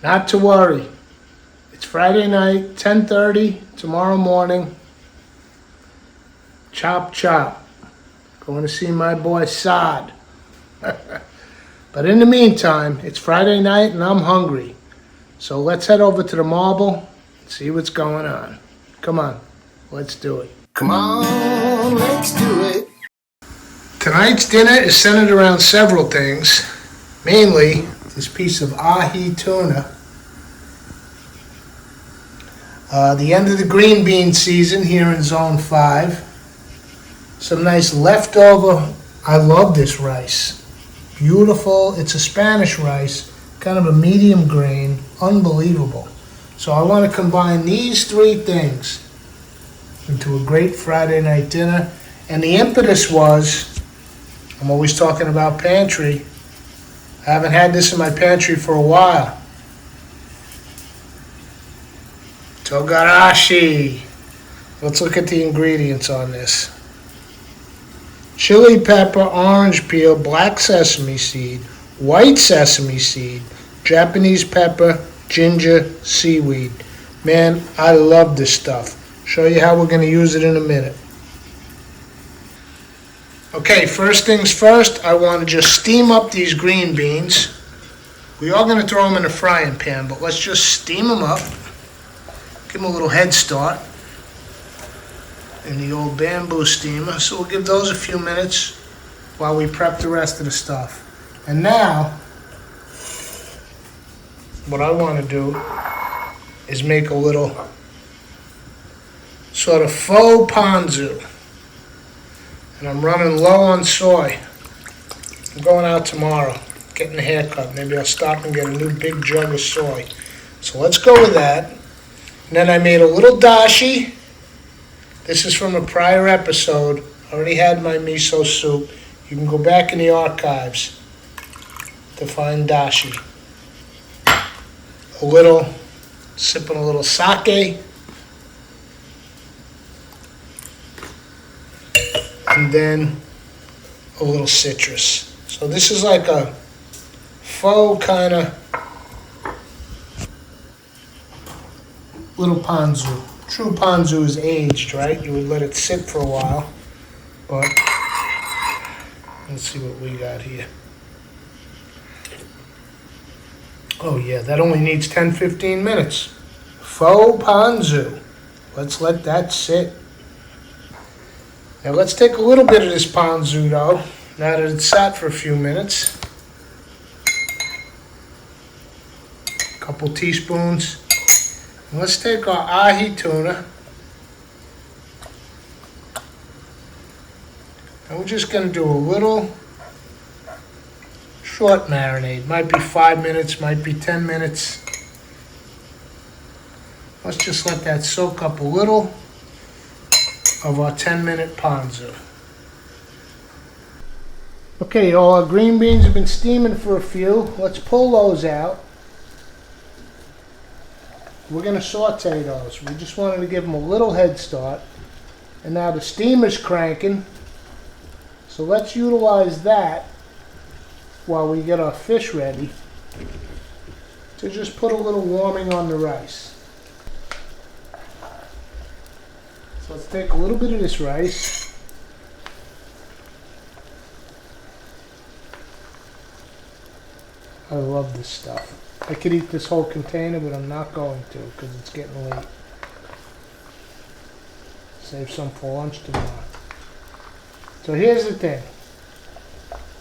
Not to worry. It's Friday night, 10:30, tomorrow morning. Chop chop. Going to see my boy Saad. But in the meantime, it's Friday night and I'm hungry. So let's head over to the Marble and see what's going on. Come on, let's do it. Come on, let's do it. Tonight's dinner is centered around several things. Mainly, this piece of ahi tuna. The end of the green bean season here in Zone 5. Some nice leftover. I love this rice. Beautiful. It's a Spanish rice, kind of a medium grain. Unbelievable. So I want to combine these three things into a great Friday night dinner. And the impetus was, I'm always talking about pantry. I haven't had this in my pantry for a while. Togarashi. Let's look at the ingredients on this. Chili pepper, orange peel, black sesame seed, white sesame seed, Japanese pepper, ginger, seaweed. Man, I love this stuff. Show you how we're going to use it in a minute. Okay, first things first, I want to just steam up these green beans. We are going to throw them in a frying pan, but let's just steam them up. Give them a little head start in the old bamboo steamer. So we'll give those a few minutes while we prep the rest of the stuff. And now, what I want to do is make a little sort of faux ponzu. And I'm running low on soy. I'm going out tomorrow, getting a haircut. Maybe I'll stop and get a new big jug of soy. So let's go with that. And then I made a little dashi. This is from a prior episode. I already had my miso soup. You can go back in the archives to find dashi. Sipping a little sake. And then a little citrus. So this is like a faux kind of little ponzu. True ponzu is aged, right? You would let it sit for a while. But let's see what we got here. Oh yeah, that only needs 10-15 minutes. Faux ponzu. Let's let that sit. Now let's take a little bit of this ponzu though, now that it's sat for a few minutes. A couple teaspoons. And let's take our ahi tuna. And we're just going to do a little short marinade. Might be 5 minutes, might be 10 minutes. Let's just let that soak up a little of our 10-minute ponzu. Okay, all our green beans have been steaming for a few. Let's pull those out. We're going to saute those. We just wanted to give them a little head start. And now the steamer's cranking. So let's utilize that while we get our fish ready to just put a little warming on the rice. So let's take a little bit of this rice. I love this stuff. I could eat this whole container, but I'm not going to because it's getting late. Save some for lunch tomorrow. So here's the thing.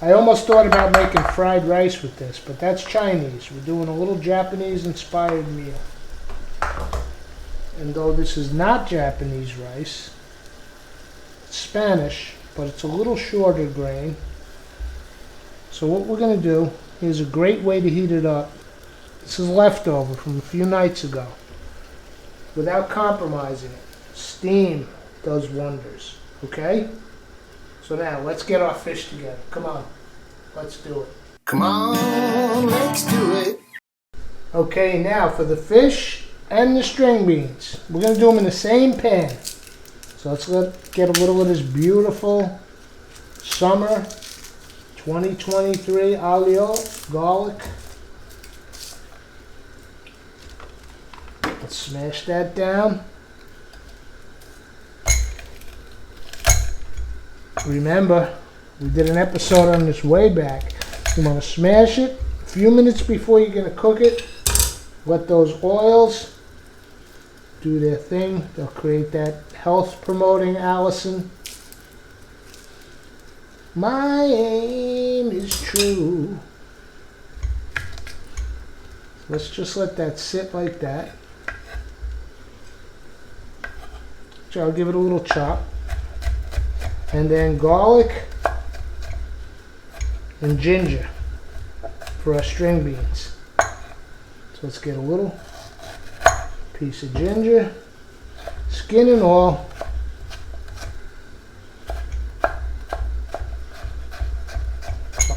I almost thought about making fried rice with this, but that's Chinese. We're doing a little Japanese-inspired meal. And though this is not Japanese rice, it's Spanish, but it's a little shorter grain. So what we're going to do, here's a great way to heat it up. This is leftover from a few nights ago. Without compromising it. Steam does wonders. Okay? So now, let's get our fish together. Come on. Let's do it. Come on, let's do it. Okay, now for the fish and the string beans. We're going to do them in the same pan. So let's get a little of this beautiful summer 2023 aglio, garlic. Let's smash that down. Remember, we did an episode on this way back. You want to smash it a few minutes before you're going to cook it. Let those oils do their thing. They'll create that health promoting Allison. My aim is true. Let's just let that sit like that. So I'll give it a little chop. And then garlic and ginger for our string beans. So let's get a little piece of ginger, skin and all.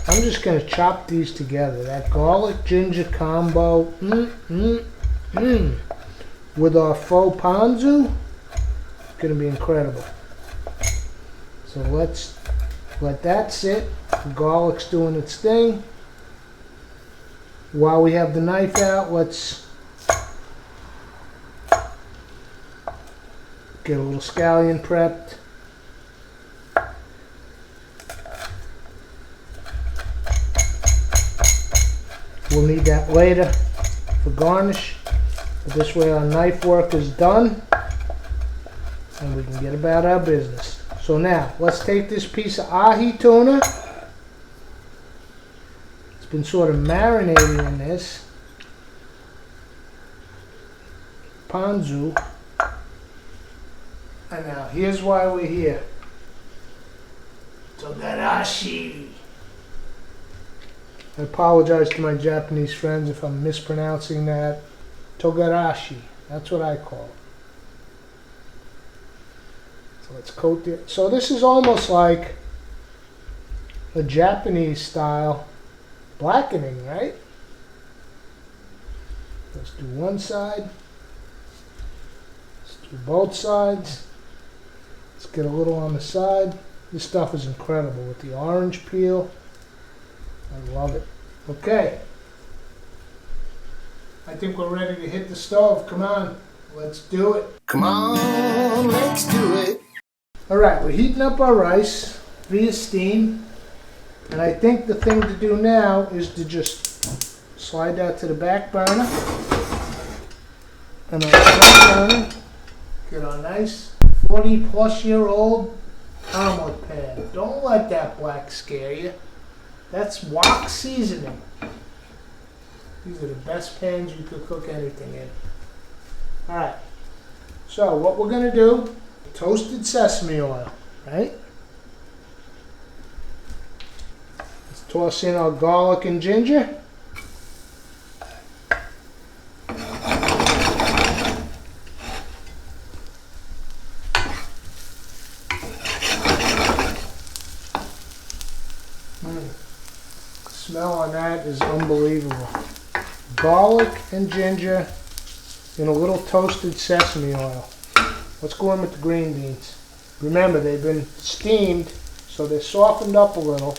I'm just going to chop these together. That garlic ginger combo with our faux ponzu, it's going to be incredible. So let's let that sit. The garlic's doing its thing. While we have the knife out, let's get a little scallion prepped. We'll need that later for garnish, but this way our knife work is done and we can get about our business. So now, let's take this piece of ahi tuna. It's been sort of marinating in this ponzu. And now, here's why we're here. Togarashi. I apologize to my Japanese friends if I'm mispronouncing that. Togarashi. That's what I call it. So let's coat it. So this is almost like a Japanese style blackening, right? Let's do one side. Let's do both sides. Let's get a little on the side. This stuff is incredible with the orange peel. I love it. Okay. I think we're ready to hit the stove. Come on. Let's do it. Come on, let's do it. Alright, we're heating up our rice via steam. And I think the thing to do now is to just slide that to the back burner. And on the front burner, get our nice 40-plus-year-old omelet pan. Don't let that black scare you. That's wok seasoning. These are the best pans you could cook anything in. Alright, so what we're going to do, toasted sesame oil, right? Let's toss in our garlic and ginger. Smell on that is unbelievable. Garlic and ginger in a little toasted sesame oil. Let's go in with the green beans. Remember, they've been steamed, so they're softened up a little.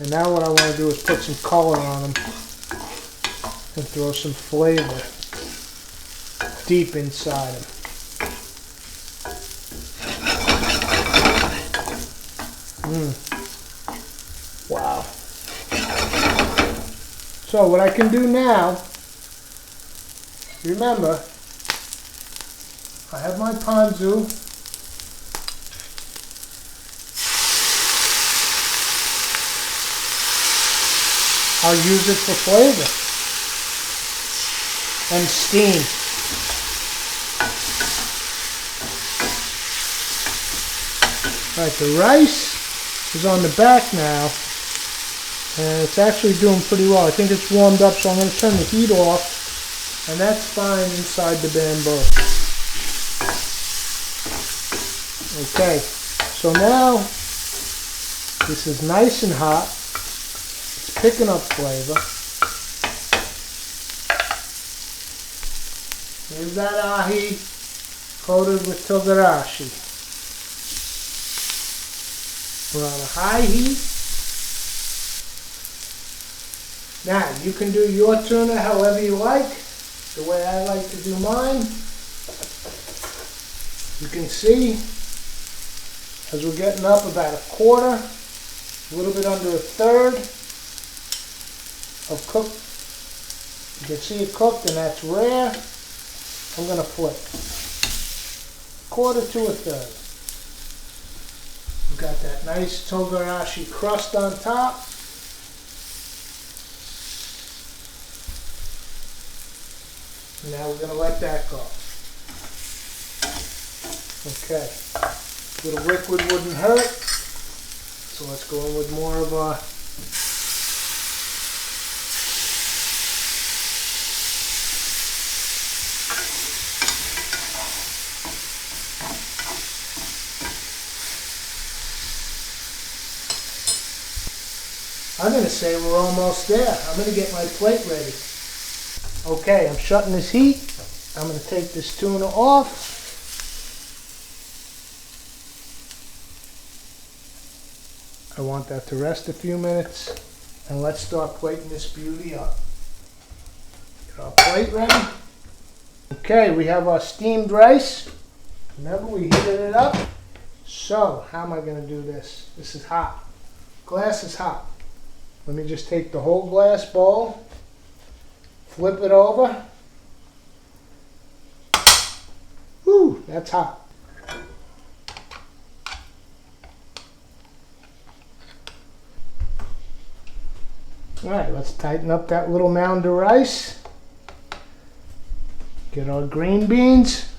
And now what I want to do is put some color on them and throw some flavor deep inside them. Wow. So what I can do now, remember, I have my ponzu. I'll use it for flavor and steam. Alright, the rice is on the back now. And it's actually doing pretty well. I think it's warmed up, so I'm going to turn the heat off. And that's fine inside the bamboo. Okay, so now this is nice and hot. It's picking up flavor. Here's that ahi coated with Togarashi. We're on a high heat. Now, you can do your tuna however you like. the way I like to do mine. You can see as we're getting up about a quarter, a little bit under a third of cooked. You can see it cooked, and that's rare. I'm going to flip. Quarter to a third. We've got that nice Togarashi crust on top. Now we're going to let that go. Okay. A little liquid wouldn't hurt. So let's go in with more of our I'm going to say we're almost there. I'm going to get my plate ready. Okay, I'm shutting this heat. I'm going to take this tuna off. I want that to rest a few minutes. And let's start plating this beauty up. Get our plate ready. Okay, we have our steamed rice. Remember, we heated it up. So, how am I going to do this? This is hot. Glass is hot. Let me just take the whole glass bowl, flip it over. Whew, that's hot. All right, let's tighten up that little mound of rice. Get our green beans,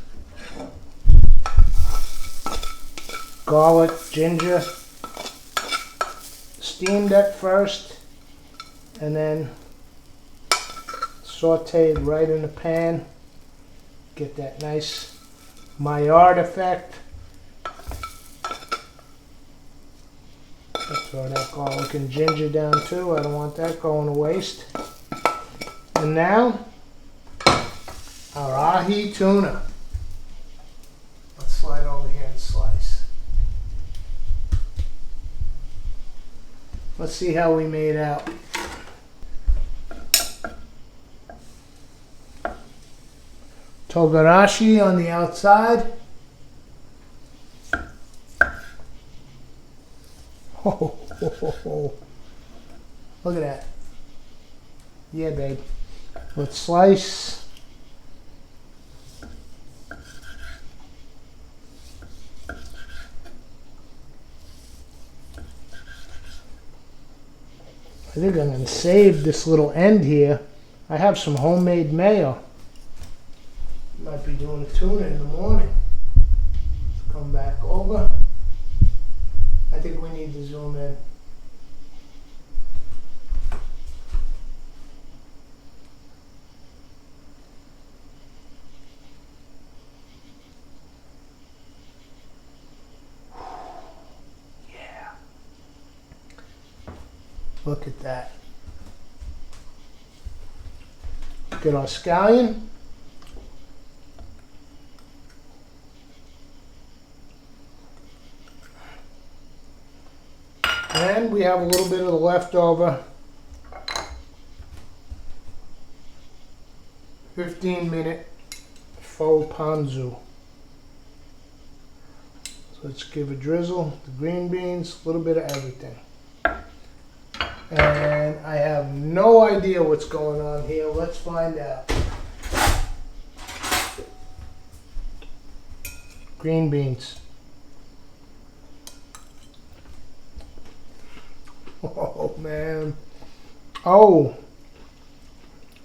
garlic, ginger, steamed at first, and then sauteed right in the pan. Get that nice Maillard effect. Let's throw that garlic and ginger down too. I don't want that going to waste. And now, our ahi tuna. Let's slide over here and slice. Let's see how we made out. Togarashi on the outside. Oh, look at that. Yeah, babe. Let's slice. I think I'm going to save this little end here. I have some homemade mayo. Might be doing tuna in the morning. Let's come back over. I think we need to zoom in. Yeah. Look at that. Get our scallion. And we have a little bit of the leftover 15-minute faux ponzu. So let's give a drizzle, the green beans, a little bit of everything. And I have no idea what's going on here. Let's find out. Green beans. Oh, man. Oh,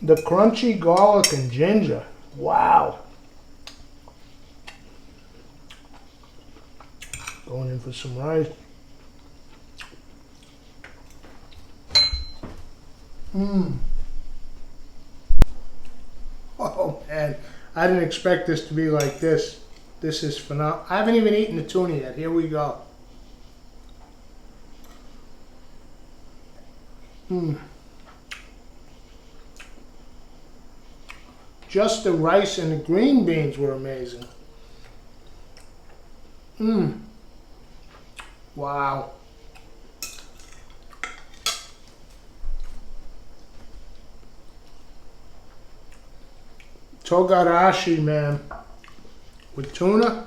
the crunchy garlic and ginger. Wow. Going in for some rice. Oh, man. I didn't expect this to be like this. This is phenomenal. I haven't even eaten the tuna yet. Here we go. Just the rice and the green beans were amazing. Wow. Togarashi, man. With tuna.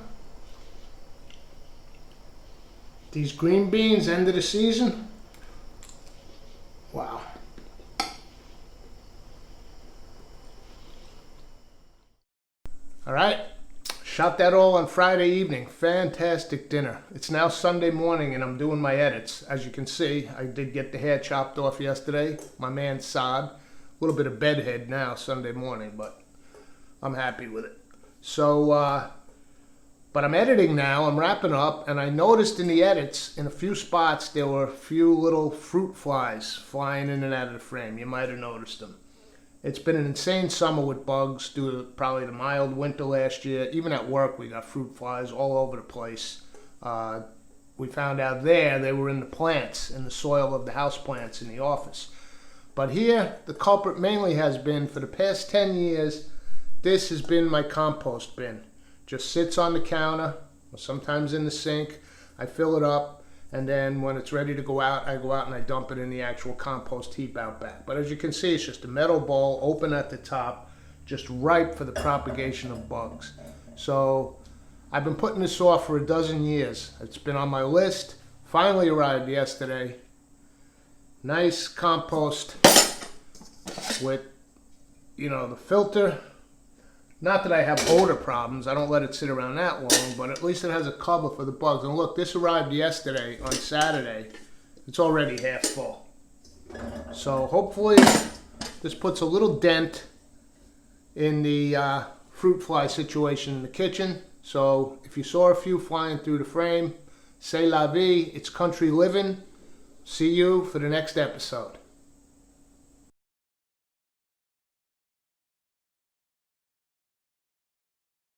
These green beans, end of the season. Wow. All right. Shot that all on Friday evening. Fantastic dinner. It's now Sunday morning and I'm doing my edits. As you can see, I did get the hair chopped off yesterday. My man Saad. A little bit of bedhead now Sunday morning, but I'm happy with it. So, but I'm editing now. I'm wrapping up and I noticed in the edits, in a few spots, there were a few little fruit flies flying in and out of the frame. You might have noticed them. It's been an insane summer with bugs due to probably the mild winter last year. Even at work, we got fruit flies all over the place. We found out there they were in the plants, in the soil of the house plants in the office. But here, the culprit mainly has been, for the past 10 years, this has been my compost bin. Just sits on the counter, or sometimes in the sink. I fill it up. And then when it's ready to go out, I go out and I dump it in the actual compost heap out back. But as you can see, it's just a metal bowl, open at the top, just ripe for the propagation of bugs. So I've been putting this off for a dozen years. It's been on my list. Finally arrived yesterday. Nice compost with, the filter. Not that I have odor problems, I don't let it sit around that long, but at least it has a cover for the bugs. And look, this arrived yesterday on Saturday. It's already half full. So hopefully this puts a little dent in the fruit fly situation in the kitchen. So if you saw a few flying through the frame, c'est la vie, it's country living. See you for the next episode.